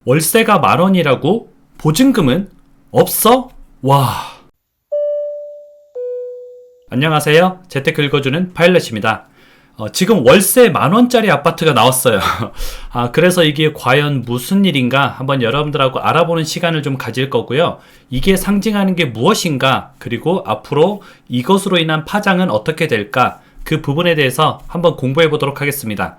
월세가 10,000원이라고? 보증금은? 없어? 와. 안녕하세요. 재테크 읽어주는 파일럿입니다. 지금 월세 10,000원짜리 아파트가 나왔어요. 그래서 이게 과연 무슨 일인가 한번 여러분들하고 알아보는 시간을 좀 가질 거고요. 이게 상징하는 게 무엇인가, 그리고 앞으로 이것으로 인한 파장은 어떻게 될까, 그 부분에 대해서 한번 공부해 보도록 하겠습니다.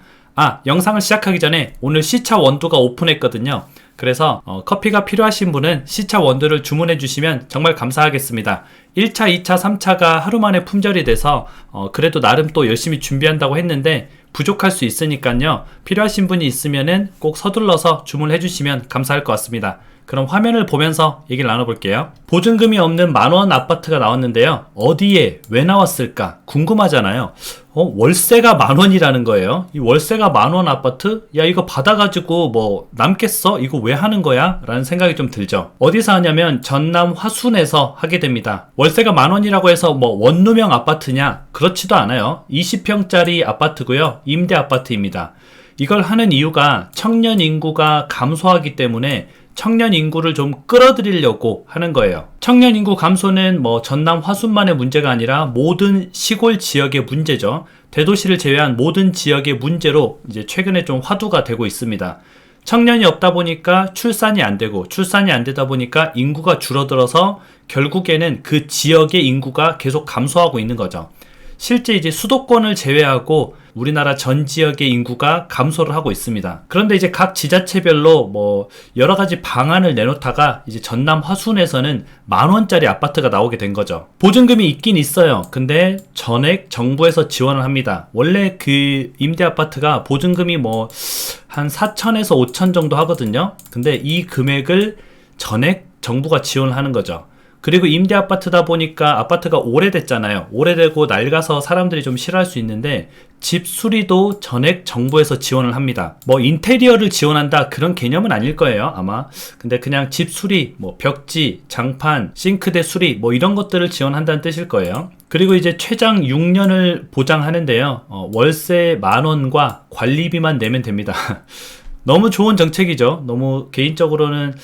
영상을 시작하기 전에 오늘 시차 원두가 오픈했거든요. 그래서 커피가 필요하신 분은 시차 원두를 주문해 주시면 정말 감사하겠습니다. 1차, 2차, 3차가 하루 만에 품절이 돼서 그래도 나름 또 열심히 준비한다고 했는데 부족할 수 있으니까요. 필요하신 분이 있으면은 꼭 서둘러서 주문해 주시면 감사할 것 같습니다. 그럼 화면을 보면서 얘기를 나눠볼게요. 보증금이 없는 10,000원 아파트가 나왔는데요. 어디에 왜 나왔을까 궁금하잖아요. 월세가 10,000원이라는 거예요. 이 월세가 10,000원 아파트? 야, 이거 받아가지고 뭐 남겠어? 이거 왜 하는 거야? 라는 생각이 좀 들죠. 어디서 하냐면 전남 화순에서 하게 됩니다. 월세가 10,000원이라고 해서 뭐 원룸형 아파트냐? 그렇지도 않아요. 20평짜리 아파트고요. 임대 아파트입니다. 이걸 하는 이유가 청년 인구가 감소하기 때문에 청년 인구를 좀 끌어들이려고 하는 거예요. 청년 인구 감소는 뭐 전남 화순만의 문제가 아니라 모든 시골 지역의 문제죠. 대도시를 제외한 모든 지역의 문제로 이제 최근에 좀 화두가 되고 있습니다. 청년이 없다 보니까 출산이 안 되고, 출산이 안 되다 보니까 인구가 줄어들어서 결국에는 그 지역의 인구가 계속 감소하고 있는 거죠. 실제 이제 수도권을 제외하고 우리나라 전 지역의 인구가 감소를 하고 있습니다. 그런데 이제 각 지자체별로 뭐 여러 가지 방안을 내놓다가 이제 전남 화순에서는 10,000원짜리 아파트가 나오게 된 거죠. 보증금이 있긴 있어요. 근데 전액 정부에서 지원을 합니다. 원래 그 임대 아파트가 보증금이 뭐 한 4,000에서 5,000 정도 하거든요. 근데 이 금액을 전액 정부가 지원을 하는 거죠. 그리고 임대 아파트다 보니까 아파트가 오래됐잖아요. 오래되고 낡아서 사람들이 좀 싫어할 수 있는데 집 수리도 전액 정부에서 지원을 합니다. 뭐 인테리어를 지원한다 그런 개념은 아닐 거예요, 아마. 근데 그냥 집 수리, 뭐 벽지, 장판, 싱크대 수리 뭐 이런 것들을 지원한다는 뜻일 거예요. 그리고 이제 최장 6년을 보장하는데요. 월세 10,000원과 관리비만 내면 됩니다. 너무 좋은 정책이죠. 너무 개인적으로는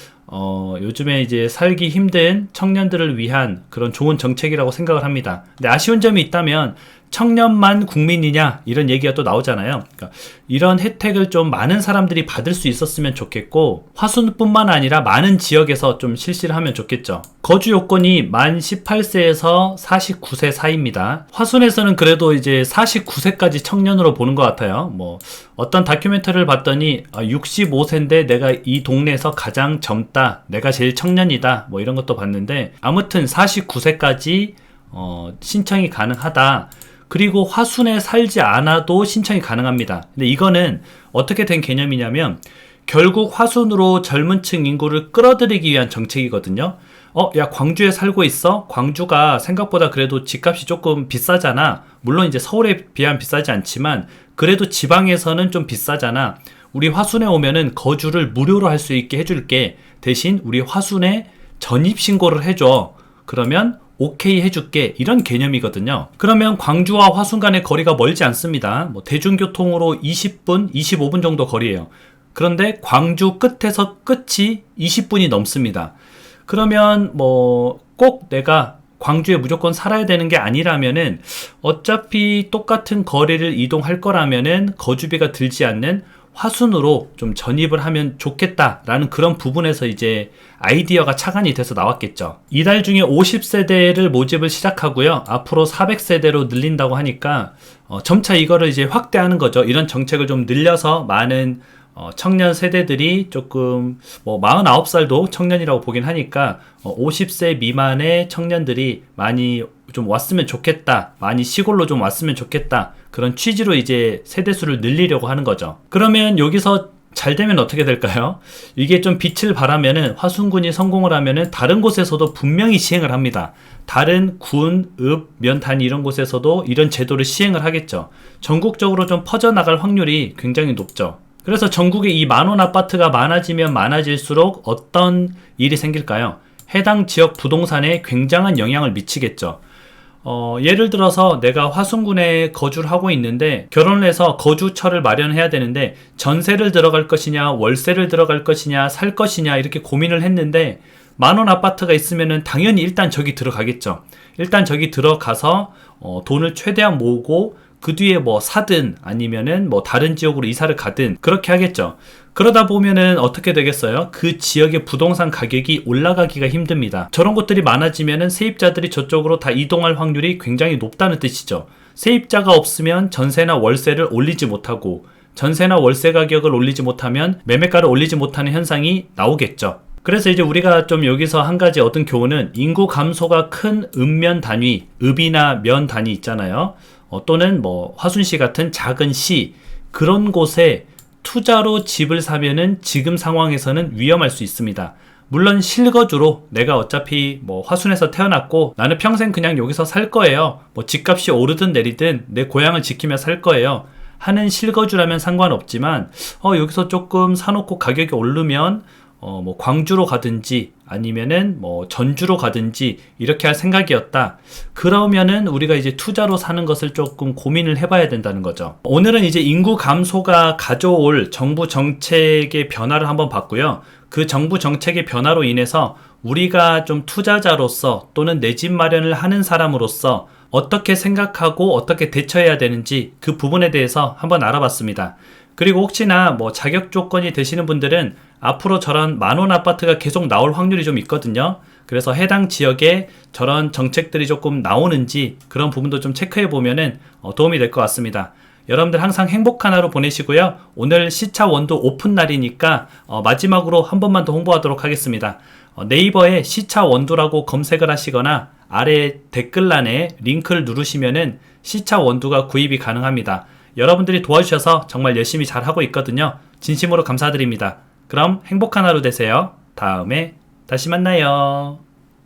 요즘에 이제 살기 힘든 청년들을 위한 그런 좋은 정책이라고 생각을 합니다. 근데 아쉬운 점이 있다면 청년만 국민이냐 이런 얘기가 또 나오잖아요. 그러니까 이런 혜택을 좀 많은 사람들이 받을 수 있었으면 좋겠고, 화순뿐만 아니라 많은 지역에서 좀 실시를 하면 좋겠죠. 거주 요건이 만 18세에서 49세 사이입니다. 화순에서는 그래도 이제 49세까지 청년으로 보는 것 같아요. 뭐 어떤 다큐멘터리를 봤더니 65세인데 내가 이 동네에서 가장 젊다, 내가 제일 청년이다, 뭐 이런 것도 봤는데, 아무튼 49세까지 신청이 가능하다. 그리고 화순에 살지 않아도 신청이 가능합니다. 근데 이거는 어떻게 된 개념이냐면 결국 화순으로 젊은 층 인구를 끌어들이기 위한 정책이거든요. 야, 광주에 살고 있어? 광주가 생각보다 그래도 집값이 조금 비싸잖아. 물론 이제 서울에 비하면 비싸지 않지만 그래도 지방에서는 좀 비싸잖아. 우리 화순에 오면은 거주를 무료로 할 수 있게 해줄게. 대신 우리 화순에 전입신고를 해줘. 그러면 오케이 해줄게, 이런 개념이거든요. 그러면 광주와 화순 간의 거리가 멀지 않습니다. 뭐 대중교통으로 20분, 25분 정도 거리예요. 그런데 광주 끝에서 끝이 20분이 넘습니다. 그러면 뭐 꼭 내가 광주에 무조건 살아야 되는 게 아니라면은 어차피 똑같은 거리를 이동할 거라면은 거주비가 들지 않는 화순으로 좀 전입을 하면 좋겠다라는 그런 부분에서 이제 아이디어가 착안이 돼서 나왔겠죠. 이달 중에 50세대를 모집을 시작하고요. 앞으로 400세대로 늘린다고 하니까 점차 이거를 이제 확대하는 거죠. 이런 정책을 좀 늘려서 많은 청년 세대들이 조금 뭐 49살도 청년이라고 보긴 하니까 50세 미만의 청년들이 많이 좀 왔으면 좋겠다, 많이 시골로 좀 왔으면 좋겠다, 그런 취지로 이제 세대수를 늘리려고 하는 거죠. 그러면 여기서 잘 되면 어떻게 될까요? 이게 좀 빛을 발하면은, 화순군이 성공을 하면은 다른 곳에서도 분명히 시행을 합니다. 다른 군, 읍, 면단 이런 곳에서도 이런 제도를 시행을 하겠죠. 전국적으로 좀 퍼져나갈 확률이 굉장히 높죠. 그래서 전국에 이 10,000원 아파트가 많아지면 많아질수록 어떤 일이 생길까요? 해당 지역 부동산에 굉장한 영향을 미치겠죠. 예를 들어서 내가 화순군에 거주를 하고 있는데 결혼을 해서 거주처를 마련해야 되는데 전세를 들어갈 것이냐 월세를 들어갈 것이냐 살 것이냐 이렇게 고민을 했는데 만원 아파트가 있으면은 당연히 일단 저기 들어가겠죠. 일단 저기 들어가서 돈을 최대한 모으고 그 뒤에 뭐 사든 아니면은 뭐 다른 지역으로 이사를 가든 그렇게 하겠죠. 그러다 보면은 어떻게 되겠어요? 그 지역의 부동산 가격이 올라가기가 힘듭니다. 저런 곳들이 많아지면은 세입자들이 저쪽으로 다 이동할 확률이 굉장히 높다는 뜻이죠. 세입자가 없으면 전세나 월세를 올리지 못하고 전세나 월세 가격을 올리지 못하면 매매가를 올리지 못하는 현상이 나오겠죠. 그래서 이제 우리가 좀 여기서 한 가지 얻은 교훈은 인구 감소가 큰 읍면 단위, 읍이나 면 단위 있잖아요. 또는 뭐 화순시 같은 작은 시 그런 곳에 투자로 집을 사면은 지금 상황에서는 위험할 수 있습니다. 물론 실거주로 내가 어차피 뭐 화순에서 태어났고 나는 평생 그냥 여기서 살 거예요. 뭐 집값이 오르든 내리든 내 고향을 지키며 살 거예요. 하는 실거주라면 상관없지만 여기서 조금 사놓고 가격이 오르면 뭐 광주로 가든지 아니면은 뭐 전주로 가든지 이렇게 할 생각이었다. 그러면은 우리가 이제 투자로 사는 것을 조금 고민을 해봐야 된다는 거죠. 오늘은 이제 인구 감소가 가져올 정부 정책의 변화를 한번 봤고요. 그 정부 정책의 변화로 인해서 우리가 좀 투자자로서 또는 내 집 마련을 하는 사람으로서 어떻게 생각하고 어떻게 대처해야 되는지 그 부분에 대해서 한번 알아봤습니다. 그리고 혹시나 뭐 자격 조건이 되시는 분들은 앞으로 저런 만원 아파트가 계속 나올 확률이 좀 있거든요. 그래서 해당 지역에 저런 정책들이 조금 나오는지 그런 부분도 좀 체크해 보면은 도움이 될 것 같습니다. 여러분들 항상 행복한 하루 보내시고요. 오늘 시차 원두 오픈 날이니까 마지막으로 한 번만 더 홍보하도록 하겠습니다. 네이버에 시차 원두라고 검색을 하시거나 아래 댓글란에 링크를 누르시면은 시차 원두가 구입이 가능합니다. 여러분들이 도와주셔서 정말 열심히 잘 하고 있거든요. 진심으로 감사드립니다. 그럼 행복한 하루 되세요. 다음에 다시 만나요.